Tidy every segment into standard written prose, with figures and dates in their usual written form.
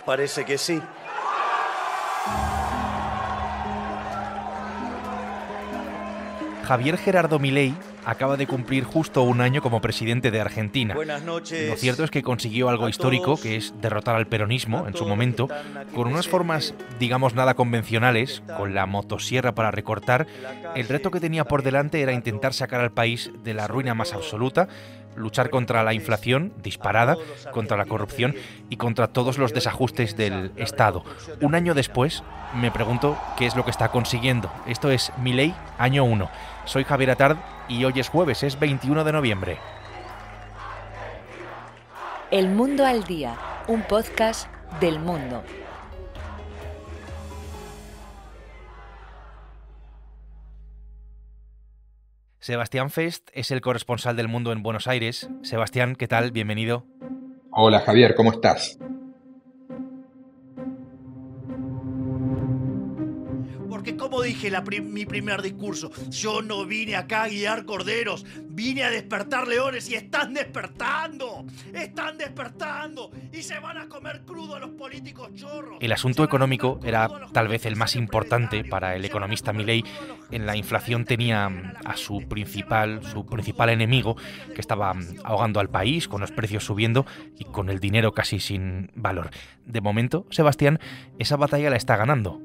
Parece que sí. Javier Gerardo Milei acaba de cumplir justo un año como presidente de Argentina. Buenas noches. Lo cierto es que consiguió algo histórico, que es derrotar al peronismo en su momento, con unas formas, digamos, nada convencionales, con la motosierra para recortar. El reto que tenía por delante era intentar sacar al país de la ruina más absoluta, luchar contra la inflación disparada, contra la corrupción y contra todos los desajustes del Estado. Un año después, me pregunto qué es lo que está consiguiendo. Esto es Milei, año 1. Soy Javier Atard y hoy es jueves, es 21 de noviembre. El Mundo al Día, un podcast del Mundo. Sebastián Fest es el corresponsal del Mundo en Buenos Aires. Sebastián, ¿qué tal? Bienvenido. Hola Javier, ¿cómo estás? Porque como dije mi primer discurso, yo no vine acá a guiar corderos, vine a despertar leones y están despertando y se van a comer crudo a los políticos chorros. El asunto económico era tal vez el más importante para el economista Milei. En la inflación tenía a su principal enemigo, que estaba ahogando al país con los precios subiendo y con el dinero casi sin valor. De momento, Sebastián, esa batalla la está ganando.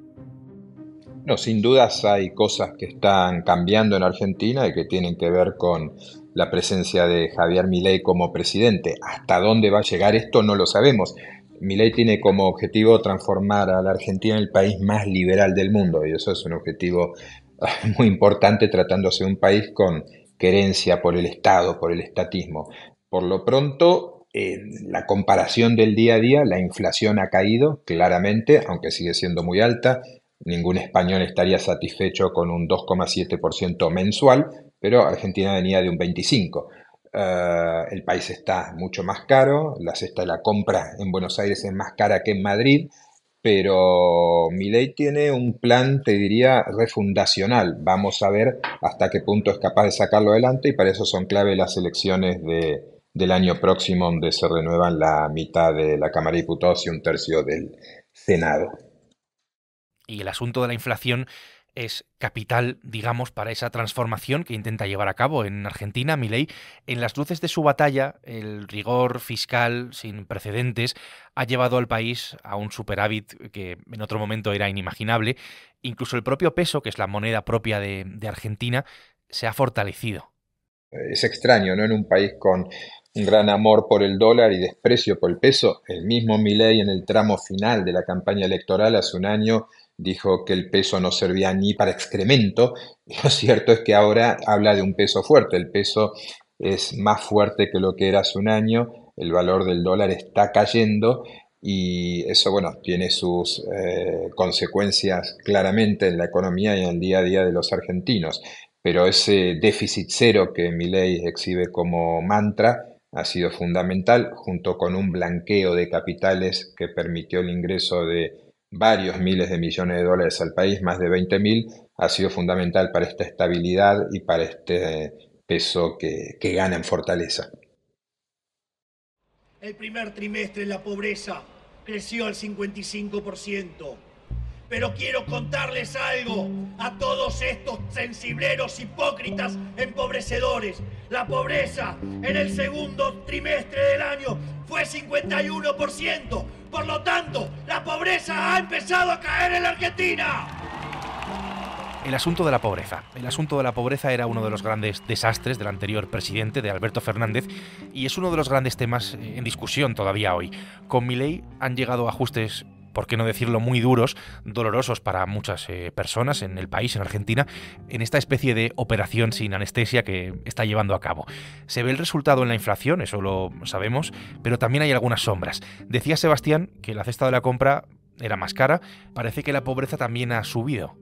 No, sin dudas hay cosas que están cambiando en Argentina y que tienen que ver con la presencia de Javier Milei como presidente. ¿Hasta dónde va a llegar esto? No lo sabemos. Milei tiene como objetivo transformar a la Argentina en el país más liberal del mundo y eso es un objetivo muy importante tratándose de un país con querencia por el Estado, por el estatismo. Por lo pronto, en la comparación del día a día, la inflación ha caído claramente, aunque sigue siendo muy alta. Ningún español estaría satisfecho con un 2,7% mensual, pero Argentina venía de un 25%. El país está mucho más caro, la cesta de la compra en Buenos Aires es más cara que en Madrid, pero Milei tiene un plan, te diría, refundacional. Vamos a ver hasta qué punto es capaz de sacarlo adelante y para eso son clave las elecciones del año próximo, donde se renuevan la mitad de la Cámara de Diputados y un tercio del Senado. Y el asunto de la inflación es capital, digamos, para esa transformación que intenta llevar a cabo en Argentina. Milei, en las luces de su batalla, el rigor fiscal sin precedentes ha llevado al país a un superávit que en otro momento era inimaginable. Incluso el propio peso, que es la moneda propia de Argentina, se ha fortalecido. Es extraño, ¿no? En un país con un gran amor por el dólar y desprecio por el peso, el mismo Milei en el tramo final de la campaña electoral hace un año dijo que el peso no servía ni para excremento, y lo cierto es que ahora habla de un peso fuerte. El peso es más fuerte que lo que era hace un año, el valor del dólar está cayendo y eso, bueno, tiene sus consecuencias claramente en la economía y en el día a día de los argentinos. Pero ese déficit cero que Milei exhibe como mantra ha sido fundamental, junto con un blanqueo de capitales que permitió el ingreso de varios miles de millones de dólares al país, más de 20.000, ha sido fundamental para esta estabilidad y para este peso que gana en fortaleza. El primer trimestre la pobreza creció al 55%. Pero quiero contarles algo a todos estos sensibleros hipócritas empobrecedores. La pobreza en el segundo trimestre del año fue 51%. Por lo tanto, la pobreza ha empezado a caer en la Argentina. El asunto de la pobreza. El asunto de la pobreza era uno de los grandes desastres del anterior presidente, de Alberto Fernández, y es uno de los grandes temas en discusión todavía hoy. Con Milei han llegado ajustes, por qué no decirlo, muy duros, dolorosos para muchas personas en el país, en Argentina, en esta especie de operación sin anestesia que está llevando a cabo. Se ve el resultado en la inflación, eso lo sabemos, pero también hay algunas sombras. Decía Sebastián que la cesta de la compra era más cara, parece que la pobreza también ha subido.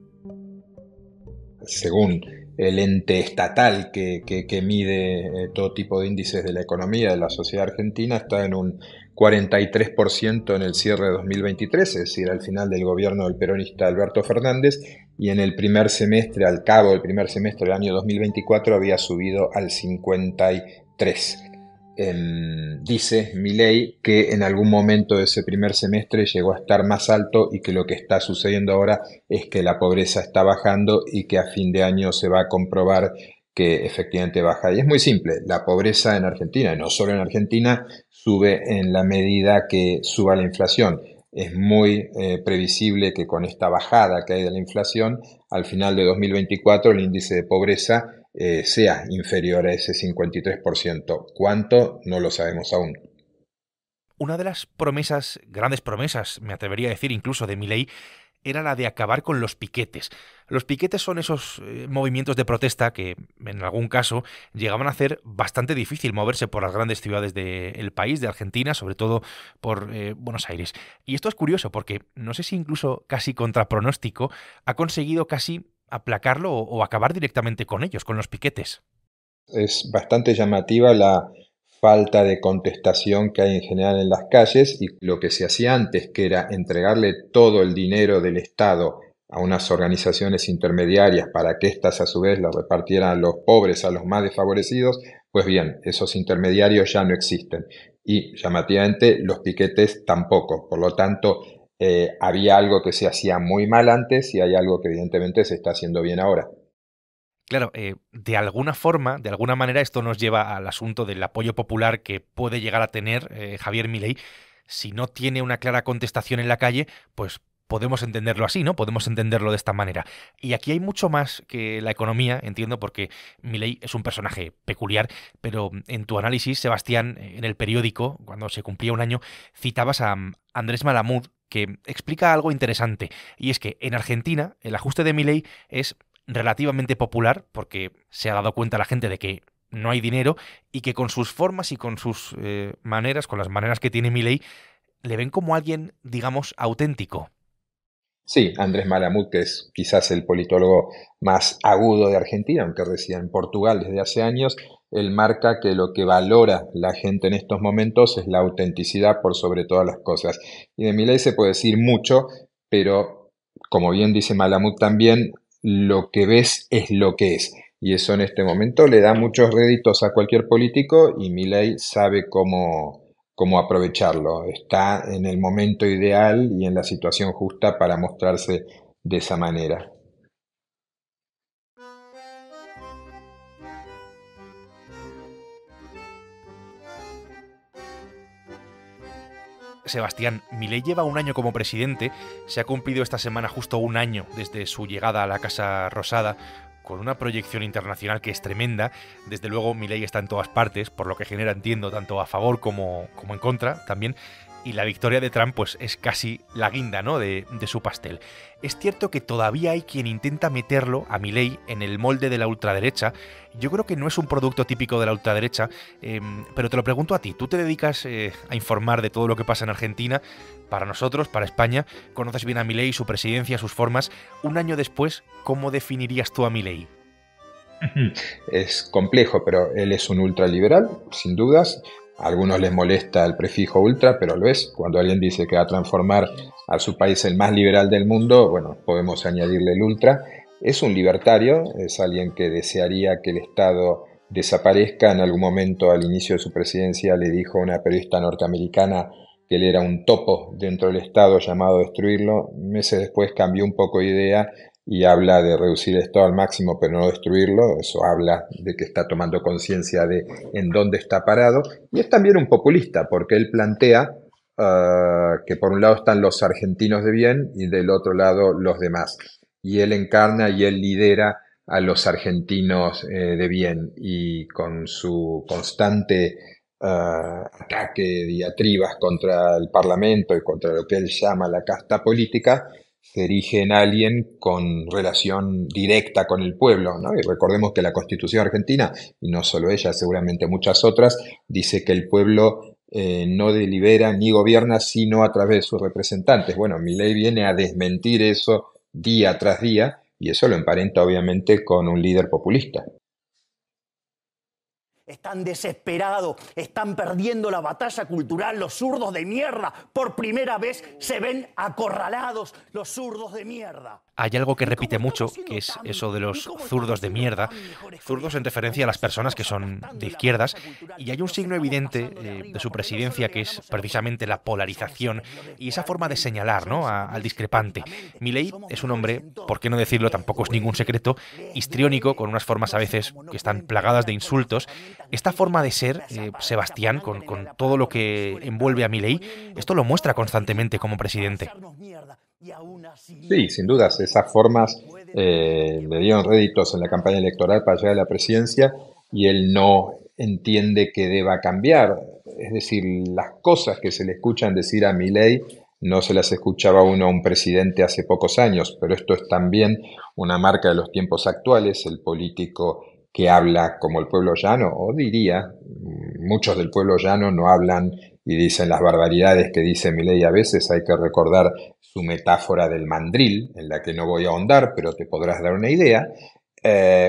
Según el ente estatal que mide todo tipo de índices de la economía de la sociedad argentina, está en un 43% en el cierre de 2023, es decir, al final del gobierno del peronista Alberto Fernández, y en el primer semestre, al cabo del primer semestre del año 2024, había subido al 53%. Dice Milei que en algún momento de ese primer semestre llegó a estar más alto y que lo que está sucediendo ahora es que la pobreza está bajando y que a fin de año se va a comprobar que efectivamente baja. Y es muy simple, la pobreza en Argentina, y no solo en Argentina, sube en la medida que suba la inflación. Es muy previsible que con esta bajada que hay de la inflación, al final de 2024 el índice de pobreza sea inferior a ese 53%. ¿Cuánto? No lo sabemos aún. Una de las promesas, grandes promesas, me atrevería a decir incluso de Milei, era la de acabar con los piquetes. Los piquetes son esos movimientos de protesta que, en algún caso, llegaban a hacer bastante difícil moverse por las grandes ciudades del país, de Argentina, sobre todo por Buenos Aires. Y esto es curioso porque no sé si incluso casi contra pronóstico ha conseguido casi aplacarlo o acabar directamente con ellos, con los piquetes. Es bastante llamativa la falta de contestación que hay en general en las calles y lo que se hacía antes, que era entregarle todo el dinero del Estado a unas organizaciones intermediarias para que éstas a su vez lo repartieran a los pobres, a los más desfavorecidos, pues bien, esos intermediarios ya no existen y llamativamente los piquetes tampoco. Por lo tanto, había algo que se hacía muy mal antes y hay algo que evidentemente se está haciendo bien ahora. Claro, de alguna forma, de alguna manera, esto nos lleva al asunto del apoyo popular que puede llegar a tener Javier Milei. Si no tiene una clara contestación en la calle, pues podemos entenderlo así, ¿no? Podemos entenderlo de esta manera. Y aquí hay mucho más que la economía, entiendo, porque Milei es un personaje peculiar, pero en tu análisis, Sebastián, en el periódico, cuando se cumplía un año, citabas a Andrés Malamud, que explica algo interesante, y es que en Argentina el ajuste de Milei es relativamente popular porque se ha dado cuenta la gente de que no hay dinero y que con sus formas y con sus maneras, con las maneras que tiene Milei, le ven como alguien, digamos, auténtico. Sí, Andrés Malamud, que es quizás el politólogo más agudo de Argentina, aunque reside en Portugal desde hace años, él marca que lo que valora la gente en estos momentos es la autenticidad por sobre todas las cosas. Y de Milei se puede decir mucho, pero como bien dice Malamud también, lo que ves es lo que es. Y eso en este momento le da muchos réditos a cualquier político y Milei sabe cómo aprovecharlo. Está en el momento ideal y en la situación justa para mostrarse de esa manera. Sebastián, Milei lleva un año como presidente, se ha cumplido esta semana justo un año desde su llegada a la Casa Rosada, con una proyección internacional que es tremenda. Desde luego, Milei está en todas partes, por lo que genera, entiendo, tanto a favor como en contra también. Y la victoria de Trump pues es casi la guinda, ¿no?, de su pastel. Es cierto que todavía hay quien intenta meterlo a Milei en el molde de la ultraderecha. Yo creo que no es un producto típico de la ultraderecha, pero te lo pregunto a ti. Tú te dedicas a informar de todo lo que pasa en Argentina. Para nosotros, para España, conoces bien a Milei, su presidencia, sus formas. Un año después, ¿cómo definirías tú a Milei? Es complejo, pero él es un ultraliberal, sin dudas. A algunos les molesta el prefijo ultra, pero lo es. Cuando alguien dice que va a transformar a su país el más liberal del mundo, bueno, podemos añadirle el ultra. Es un libertario, es alguien que desearía que el Estado desaparezca. En algún momento, al inicio de su presidencia, le dijo a una periodista norteamericana que él era un topo dentro del Estado llamado a destruirlo. Meses después cambió un poco de idea y habla de reducir el Estado al máximo pero no destruirlo. Eso habla de que está tomando conciencia de en dónde está parado, y es también un populista porque él plantea que por un lado están los argentinos de bien y del otro lado los demás, y él encarna y él lidera a los argentinos de bien, y con su constante ataque, diatribas contra el Parlamento y contra lo que él llama la casta política, se erige en alguien con relación directa con el pueblo, ¿no? Y recordemos que la Constitución argentina, y no solo ella, seguramente muchas otras, dice que el pueblo no delibera ni gobierna sino a través de sus representantes. Bueno, Milei viene a desmentir eso día tras día, y eso lo emparenta obviamente con un líder populista. Están desesperados, están perdiendo la batalla cultural, los zurdos de mierda. Por primera vez se ven acorralados los zurdos de mierda. hay algo que repite mucho, que es eso de los zurdos de mierda, zurdos en referencia a las personas que son de izquierdas, y hay un signo evidente de su presidencia que es precisamente la polarización y esa forma de señalar, ¿no?, al discrepante. Milei es un hombre, por qué no decirlo, tampoco es ningún secreto, histriónico, con unas formas a veces que están plagadas de insultos. Esta forma de ser, Sebastián, con todo lo que envuelve a Milei, esto lo muestra constantemente como presidente. Sí, sin dudas, esas formas le dieron réditos en la campaña electoral para llegar a la presidencia y él no entiende que deba cambiar. Es decir, las cosas que se le escuchan decir a Milei no se las escuchaba uno a un presidente hace pocos años, pero esto es también una marca de los tiempos actuales, el político que habla como el pueblo llano, o diría, muchos del pueblo llano no hablan y dicen las barbaridades que dice Milei a veces. Hay que recordar su metáfora del mandril, en la que no voy a ahondar, pero te podrás dar una idea.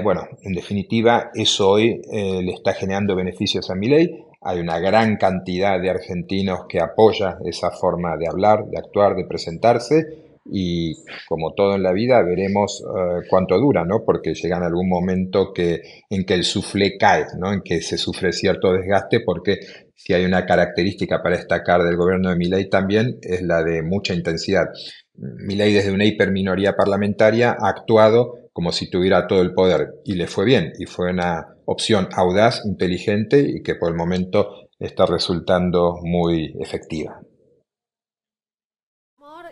Bueno, en definitiva, eso hoy le está generando beneficios a Milei. Hay una gran cantidad de argentinos que apoya esa forma de hablar, de actuar, de presentarse, y como todo en la vida veremos cuánto dura, ¿no? Porque llega en algún momento en que el suflé cae, ¿no? En que se sufre cierto desgaste, porque si hay una característica para destacar del gobierno de Milei también es la de mucha intensidad. Milei, desde una hiperminoría parlamentaria, ha actuado como si tuviera todo el poder y le fue bien, y fue una opción audaz, inteligente y que por el momento está resultando muy efectiva.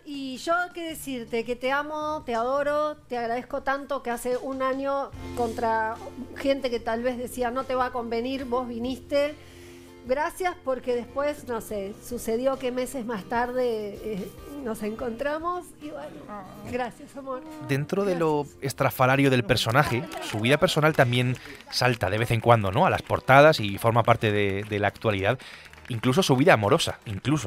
Y yo qué decirte, que te amo, te adoro, te agradezco tanto que hace un año contra gente que tal vez decía no te va a convenir, vos viniste. Gracias, porque después, no sé, sucedió que meses más tarde nos encontramos y bueno, gracias, amor. Dentro de lo estrafalario del personaje, su vida personal también salta de vez en cuando, ¿no?, a las portadas y forma parte de la actualidad. Incluso su vida amorosa,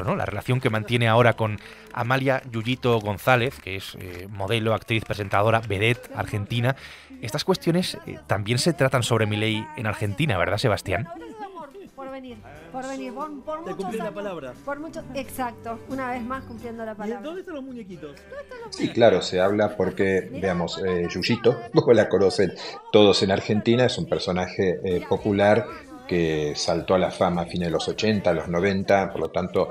¿no? La relación que mantiene ahora con Amalia Yuyito González, que es modelo, actriz, presentadora, vedette argentina. Estas cuestiones también se tratan sobre Milei en Argentina, ¿verdad, Sebastián? Por venir, por Te cumplí la palabra. Exacto, una vez más cumpliendo la palabra. ¿Dónde están los muñequitos? Sí, claro, se habla porque, veamos, Yuyito, como la conocen todos en Argentina, es un personaje popular que saltó a la fama a fines de los 80, los 90, por lo tanto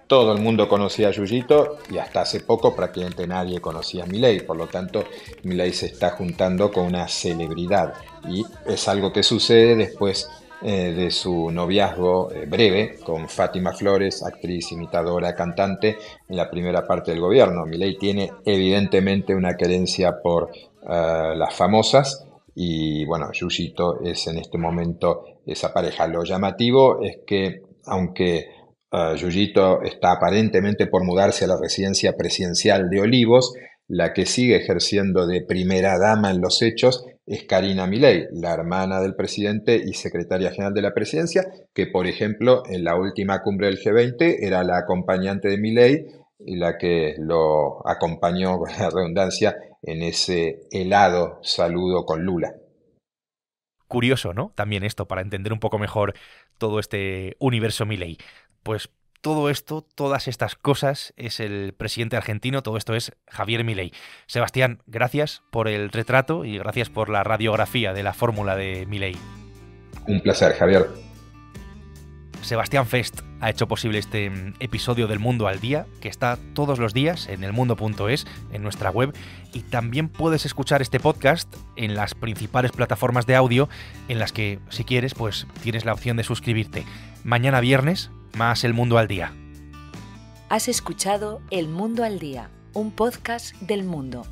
todo el mundo conocía a Yuyito y hasta hace poco prácticamente nadie conocía a Milei, por lo tanto Milei se está juntando con una celebridad y es algo que sucede después de su noviazgo breve con Fátima Flores, actriz, imitadora, cantante, en la primera parte del gobierno. Milei tiene evidentemente una querencia por las famosas y bueno, Yuyito es en este momento esa pareja. Lo llamativo es que aunque Yuyito está aparentemente por mudarse a la residencia presidencial de Olivos, la que sigue ejerciendo de primera dama en los hechos es Karina Milei, la hermana del presidente y secretaria general de la presidencia, que por ejemplo en la última cumbre del G20 era la acompañante de Milei y la que lo acompañó, con la redundancia, en ese helado saludo con Lula. Curioso, ¿no? También esto, para entender un poco mejor todo este universo Milei. Pues todo esto, todas estas cosas, es el presidente argentino, todo esto es Javier Milei. Sebastián, gracias por el retrato y gracias por la radiografía de la fórmula de Milei. Un placer, Javier. Sebastián Fest ha hecho posible este episodio del Mundo al Día, que está todos los días en elmundo.es, en nuestra web, y también puedes escuchar este podcast en las principales plataformas de audio, en las que, si quieres, pues tienes la opción de suscribirte. Mañana viernes, más El Mundo al Día. Has escuchado El Mundo al Día, un podcast del Mundo.